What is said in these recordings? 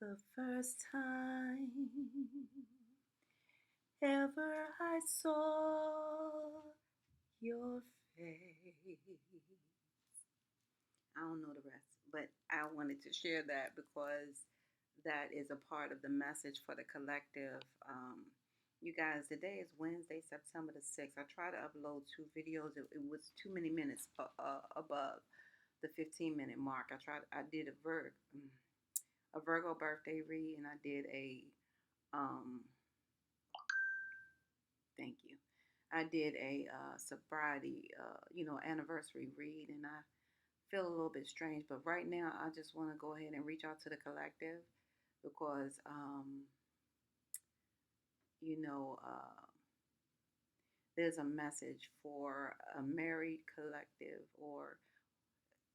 The first time ever I saw your face. I don't know the rest, but I wanted to share that because that is a part of the message for the collective. You guys, today is Wednesday, September the 6th. I tried to upload two videos. It was too many minutes above the 15-minute mark. I did a Virgo birthday read, and I did um, thank you. I did a sobriety, anniversary read, and I feel a little bit strange. But right now, I just want to go ahead and reach out to the collective because, you know, uh, there's a message for a married collective, or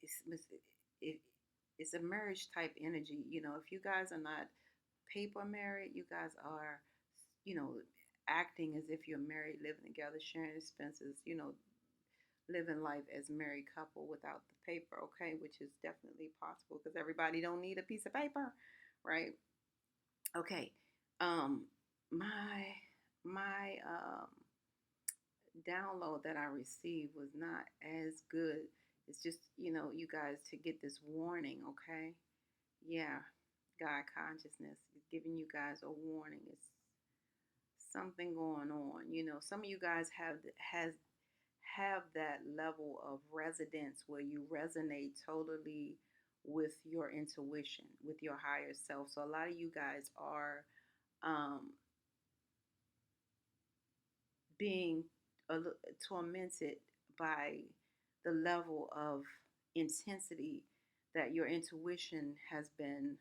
it's it, it's a marriage type energy. If you guys are not paper married, you guys are, you know, acting as if you're married, living together, sharing expenses, living life as married couple without the paper, okay, which is definitely possible because everybody don't need a piece of paper, right? Okay. Um, my download that I received was not as good. It's just, you guys to get this warning, okay? Yeah, God consciousness is giving you guys a warning. It's something going on. Some of you guys have that level of resonance where you resonate totally with your intuition, with your higher self. So a lot of you guys are um, being tormented by the level of intensity that your intuition has been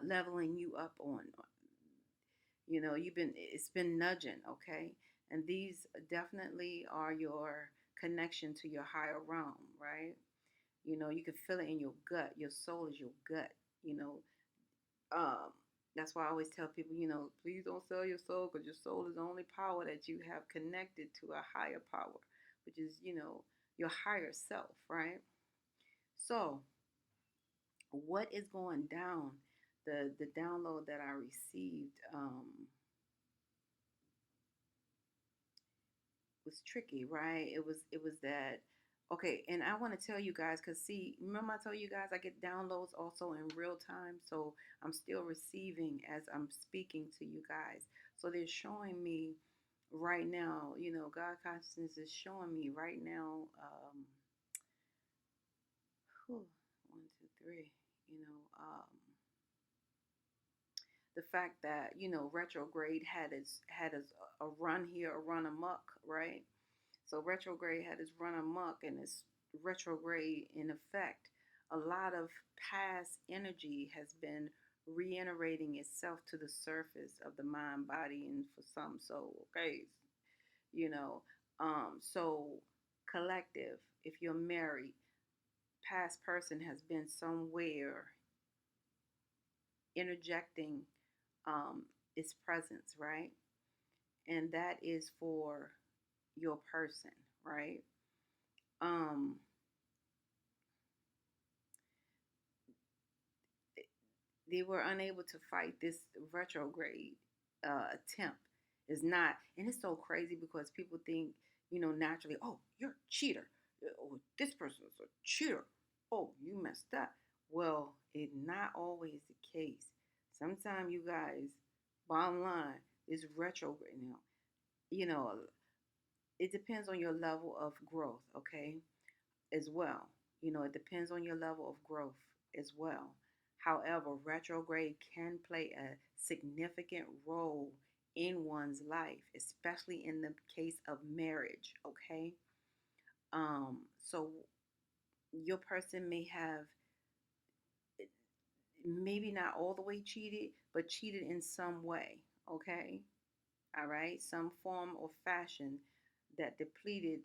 leveling you up on. It's been nudging, okay? And these definitely are your connection to your higher realm, right? You can feel it in your gut. Your soul is your gut. You know, um, that's why I always tell people, please don't sell your soul because your soul is the only power that you have connected to a higher power, which is, your higher self, right? So, what is going down? The download that I received was tricky, right? It was that okay, and I want to tell you guys because see, remember I told you guys I get downloads also in real time, so I'm still receiving as I'm speaking to you guys. So they're showing me right now, God consciousness is showing me right now. Whew, 1, 2, 3. You know, the fact that retrograde had its a run here, a run amok, right? So retrograde had its run amok and its retrograde in effect. A lot of past energy has been reiterating itself to the surface of the mind, body, and for some soul. Okay, you know. So collective, if you're married, past person has been somewhere interjecting its presence, right? And that is for your person, right? Um, they were unable to fight this retrograde attempt. Is not, and it's so crazy because people think, naturally, oh, you're a cheater. Oh, this person is a cheater. Oh, you messed up. Well, it's not always the case. Sometimes you guys, bottom line, is retrograde. You know, it depends on your level of growth, okay, as well. It depends on your level of growth as well. However, retrograde can play a significant role in one's life, especially in the case of marriage, okay? So your person may have maybe not all the way cheated, but cheated in some way, okay? All right, some form or fashion that depleted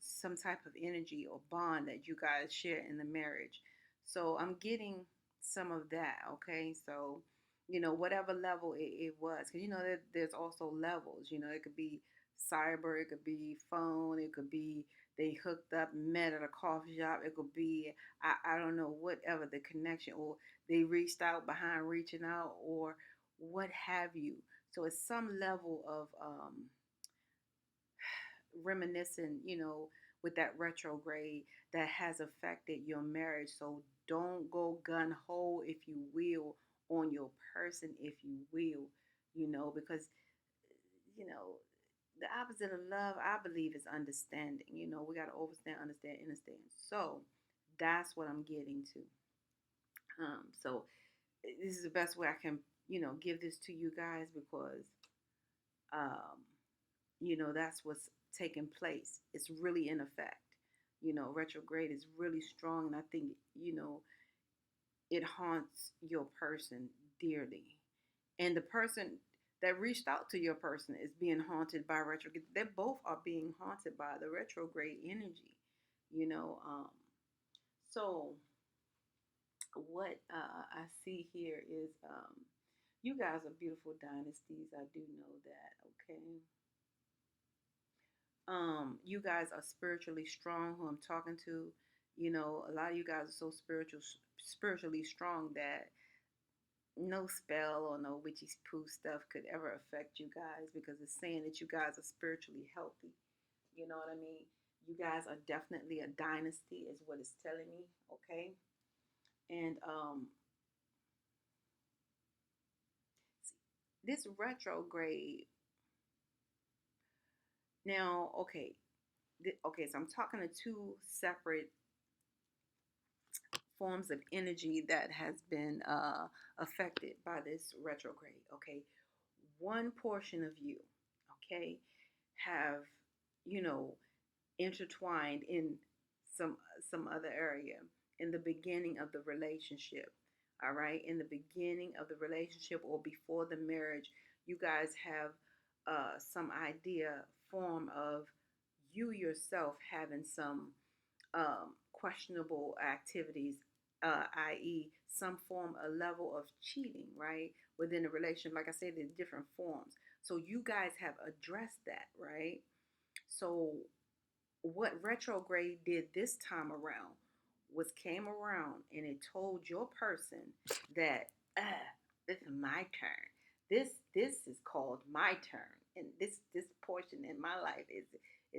some type of energy or bond that you guys share in the marriage. So I'm getting some of that, okay? So, whatever level it was, because there's also levels. It could be cyber, it could be phone, it could be they hooked up, met at a coffee shop. It could be, I don't know, whatever the connection, or they reached out behind reaching out, or what have you. So it's some level of reminiscing, with that retrograde that has affected your marriage. So don't go gun ho, if you will, on your person, if you will, because you know the opposite of love, I believe, is understanding. We got to overstand, understand, understand. So that's what I'm getting to. So this is the best way I can, give this to you guys, because um, that's what's taking place. It's really in effect. Retrograde is really strong, and I think, it haunts your person dearly. And the person that reached out to your person is being haunted by retrograde. They both are being haunted by the retrograde energy, you know. So what I see here is, you guys are beautiful dynasties. I do know that. Okay. You guys are spiritually strong. Who I'm talking to, a lot of you guys are so spiritually strong that no spell or no witchy poo stuff could ever affect you guys, because it's saying that you guys are spiritually healthy. You know what I mean? You guys are definitely a dynasty, is what it's telling me. Okay. And this retrograde now, okay. Okay, so I'm talking to two separate forms of energy that has been affected by this retrograde. Okay, one portion of you, okay, have, you know intertwined in some other area in the beginning of the relationship. All right, in the beginning of the relationship or before the marriage, you guys have some idea, form of you yourself having some questionable activities, i.e., some form, a level of cheating, right, within a relationship. Like I said, there's different forms. So you guys have addressed that, right? So what retrograde did this time around was came around and it told your person that, this is my turn. This is called my turn, and this portion in my life is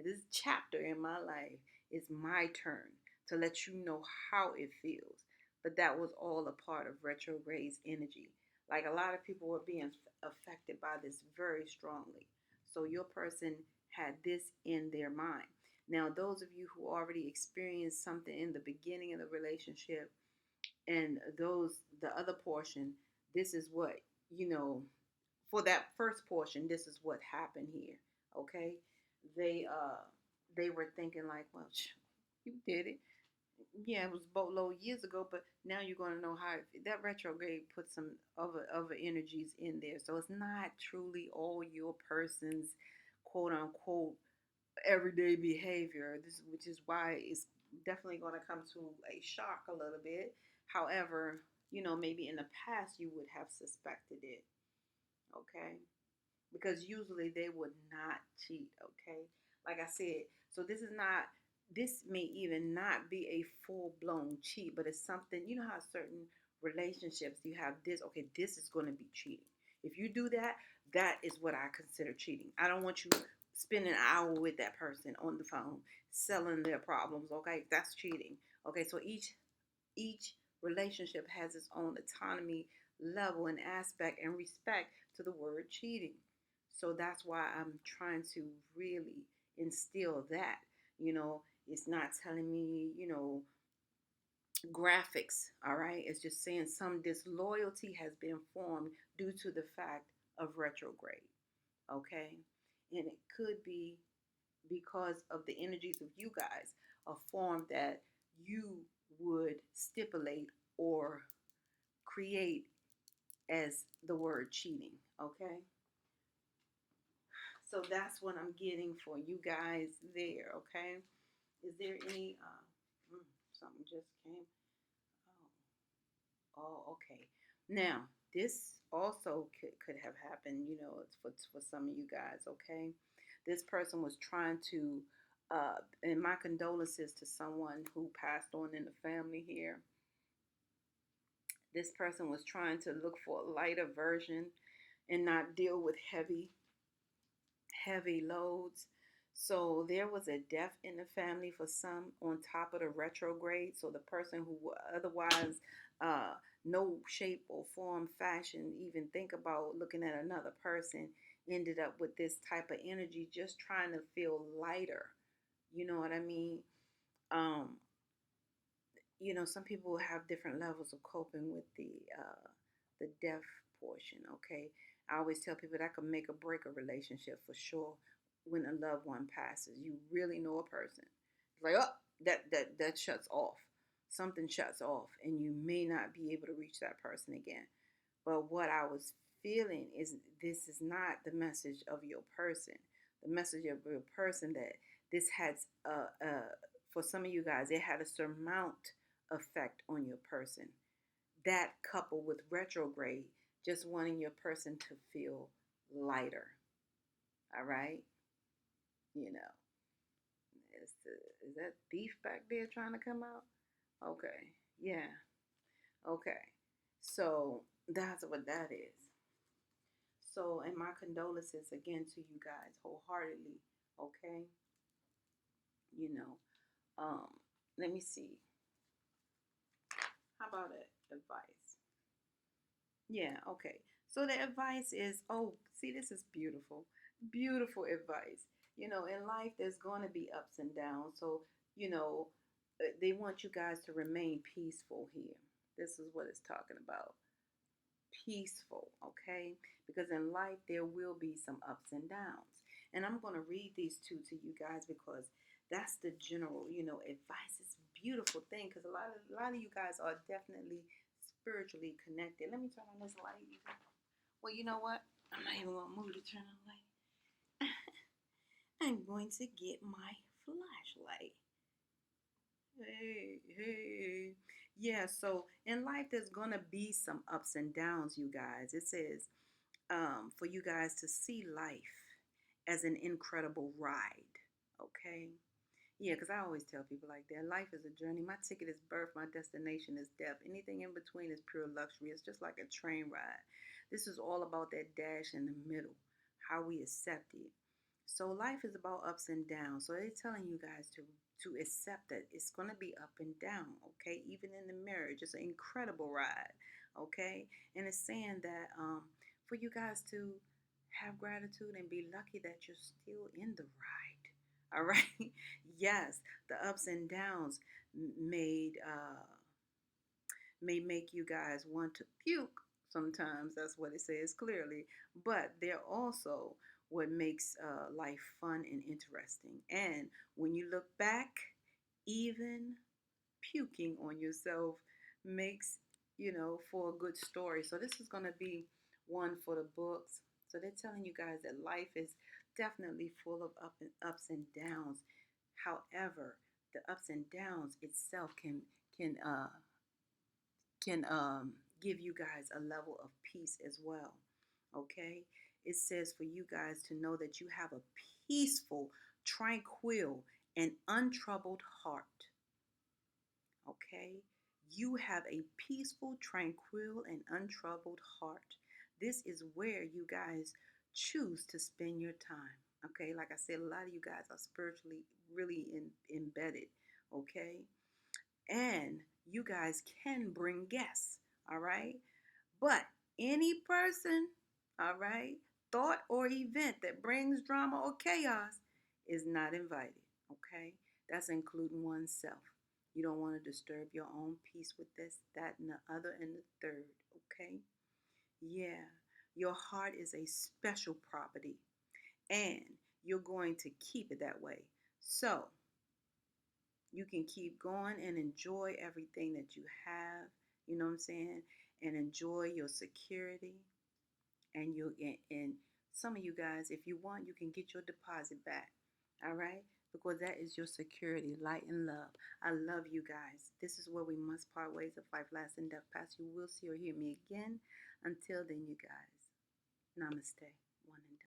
this chapter in my life is my turn to let you know how it feels. But that was all a part of retrograde's energy. Like, a lot of people were being affected by this very strongly. So your person had this in their mind. Now, those of you who already experienced something in the beginning of the relationship, and the other portion, this is what, you know, for that first portion, this is what happened here. Okay. They, they were thinking like, well, you did it. Yeah, it was boatload years ago, but now you're going to know how that retrograde put some other energies in there. So it's not truly all your person's quote unquote everyday behavior. Which is why it's definitely going to come to a shock a little bit. However, maybe in the past you would have suspected it. Okay, because usually they would not cheat. Okay, like I said, so this may even not be a full blown cheat, but it's something. You know how certain relationships you have this. Okay, this is going to be cheating. If you do that, that is what I consider cheating. I don't want you spending an hour with that person on the phone selling their problems. Okay, that's cheating. Okay, so each relationship has its own autonomy level and aspect and respect to the word cheating. So that's why I'm trying to really instill that. It's not telling me, graphics, all right? It's just saying some disloyalty has been formed due to the fact of retrograde, okay? And it could be because of the energies of you guys, a form that you would stipulate or create as the word cheating, okay? So that's what I'm getting for you guys there, okay? Is there any, something just came, okay. Now, this also could have happened, for some of you guys, okay? This person was trying to And my condolences to someone who passed on in the family here. This person was trying to look for a lighter version and not deal with heavy loads. So there was a death in the family for some on top of the retrograde. So the person who would otherwise, uh, no shape or form, fashion, even think about looking at another person, ended up with this type of energy, just trying to feel lighter. You know what I mean? Um, some people have different levels of coping with the deaf portion. Okay, I always tell people that could make or break a relationship for sure. When a loved one passes, you really know a person. It's like, oh, that shuts off. Something shuts off, and you may not be able to reach that person again. But what I was feeling is this is not the message of your person. The message of your person that this has for some of you guys, it had a surmount effect on your person. That coupled with retrograde, just wanting your person to feel lighter. All right, you know, is that thief back there trying to come out? Okay, yeah, okay. So that's what that is. So, and my condolences again to you guys wholeheartedly. Okay, you know, um, let me see. How about it? Advice? Yeah, okay. So the advice is, oh, see, this is beautiful. Beautiful advice. In life, there's going to be ups and downs. So, they want you guys to remain peaceful here. This is what it's talking about. Peaceful, okay? Because in life, there will be some ups and downs. And I'm going to read these two to you guys because that's the general, advice. It's a beautiful thing because a lot of you guys are definitely spiritually connected. Let me turn on this light. Well, you know what? I'm not even gonna move to turn on the light. I'm going to get my flashlight. Hey. Yeah, so in life there's gonna be some ups and downs, you guys. It says, for you guys to see life as an incredible ride. Okay? Yeah, because I always tell people like that. Life is a journey. My ticket is birth. My destination is death. Anything in between is pure luxury. It's just like a train ride. This is all about that dash in the middle, how we accept it. So life is about ups and downs. So they're telling you guys to accept that it's gonna be up and down. Okay, even in the marriage, it's an incredible ride. Okay, and it's saying that for you guys to have gratitude and be lucky that you're still in the ride. All right. Yes, the ups and downs made may make you guys want to puke sometimes. That's what it says clearly. But they're also what makes life fun and interesting. And when you look back, even puking on yourself makes, for a good story. So this is going to be one for the books. So they're telling you guys that life is definitely full of ups and downs. However, the ups and downs itself can uh, can give you guys a level of peace as well. Okay? It says for you guys to know that you have a peaceful, tranquil, and untroubled heart. Okay? You have a peaceful, tranquil, and untroubled heart. This is where you guys choose to spend your time. Okay? Like I said, a lot of you guys are spiritually really embedded. Okay? And you guys can bring guests, all right? But any person, all right, thought or event that brings drama or chaos is not invited, okay? That's including oneself. You don't want to disturb your own peace with this, that, and the other, and the third, okay? Yeah, your heart is a special property, and you're going to keep it that way. So, you can keep going and enjoy everything that you have, you know what I'm saying, and enjoy your security. And some of you guys, if you want, you can get your deposit back, all right, because that is your security, light and love. I love you guys. This is where we must part ways. Of life, last and death past. You will see or hear me again. Until then, you guys, namaste.